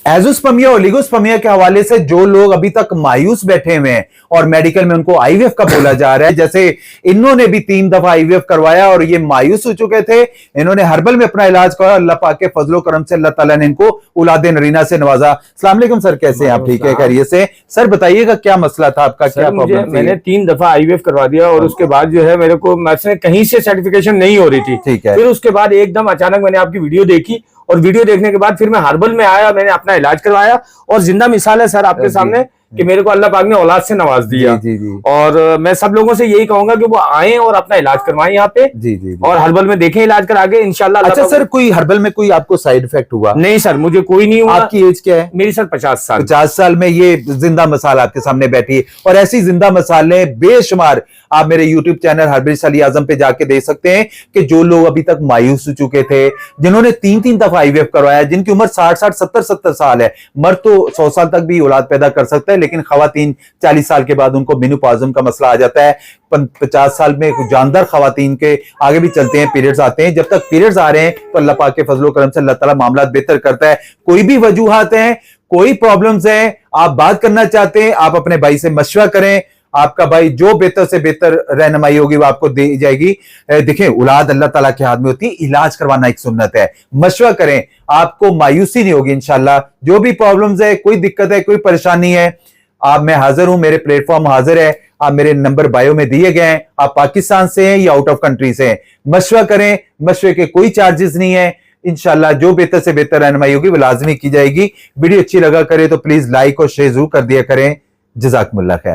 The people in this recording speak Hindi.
एजोस्पर्मिया ओलिगोस्पर्मिया के हवाले से जो लोग अभी तक मायूस बैठे हुए हैं और मेडिकल में उनको आईवीएफ का बोला जा रहा है, जैसे इन्होंने भी 3 दफा आईवीएफ करवाया और ये मायूस हो चुके थे, इन्होंने हर्बल में अपना इलाज कराया। अल्लाह पाक के फजलो करम से अल्लाह ताला ने इनको औलादे नरीना से नवाजा। अस्सलाम वालेकुम सर, कैसे हैं आप? ठीक है, खैरियत से? सर बताइएगा क्या मसला था आपका, क्या प्रॉब्लम थी? मैंने 3 दफा आईवीएफ करवा दिया और उसके बाद जो है मेरे को कहीं से सर्टिफिकेशन नहीं हो रही थी। ठीक है। फिर उसके बाद एकदम अचानक मैंने आपकी वीडियो देखी और वीडियो देखने के बाद फिर मैं हर्बल में आया, मैंने अपना इलाज करवाया और जिंदा मिसाल है सर आपके सामने कि मेरे को अल्लाह पाक ने औलाद से नवाज दिया। जी। और मैं सब लोगों से यही कहूंगा कि वो आए और अपना इलाज करवाएं यहाँ पे। जी। और हर्बल में देखें इलाज कर आगे इंशाल्लाह। अच्छा सर, कोई हर्बल में कोई आपको साइड इफेक्ट हुआ? नहीं सर, मुझे कोई नहीं हुआ। आपकी एज क्या है? मेरी सर 50 साल। 50 साल में ये जिंदा मिसाल आपके सामने बैठी है और ऐसी जिंदा मिसालें बेशुमार आप मेरे YouTube चैनल हर्बल अली आजम पे जाके देख सकते हैं कि जो लोग अभी तक मायूस हो चुके थे, जिन्होंने 3 दफा आईवीएफ करवाया, जिनकी उम्र 60 70 साल है। मर्द तो 100 साल तक भी औलाद पैदा कर सकता है, लेकिन खवातीन 40 साल के बाद उनको मेनोपॉज़म का मसला आ जाता है। 50 साल में जानदार खवातीन के आगे भी चलते हैं, पीरियड्स आते हैं। जब तक पीरियड्स आ रहे हैं तो अल्लाह पाक के फजलो करम से अल्लाह ताला मामला बेहतर करता है। कोई भी वजूहात हैं, कोई प्रॉब्लम्स हैं, आप बात करना चाहते हैं, आप अपने भाई से मशवरा करें। आपका भाई जो बेहतर से बेहतर रहनुमाई होगी वो आपको दी जाएगी। देखिए, औलाद अल्लाह ताला के हाथ में होती है, इलाज करवाना एक सुन्नत है। मशवरा करें, आपको मायूसी नहीं होगी इंशाल्लाह। जो भी प्रॉब्लम्स है, कोई दिक्कत है, कोई परेशानी है, आप मैं हाजिर हूं, मेरे प्लेटफॉर्म हाजिर है। आप मेरे नंबर बायो में दिए गए हैं। आप पाकिस्तान से हैं या आउट ऑफ कंट्री से हैं, मशवरा करें। मशवरे के कोई चार्जेस नहीं है। इंशाल्लाह जो बेहतर से बेहतर रहनुमाई होगी वो लाजमी की जाएगी। वीडियो अच्छी लगा करे तो प्लीज लाइक और शेयर जरूर कर दिया करें। जज़ाकुमुल्लाह खैर।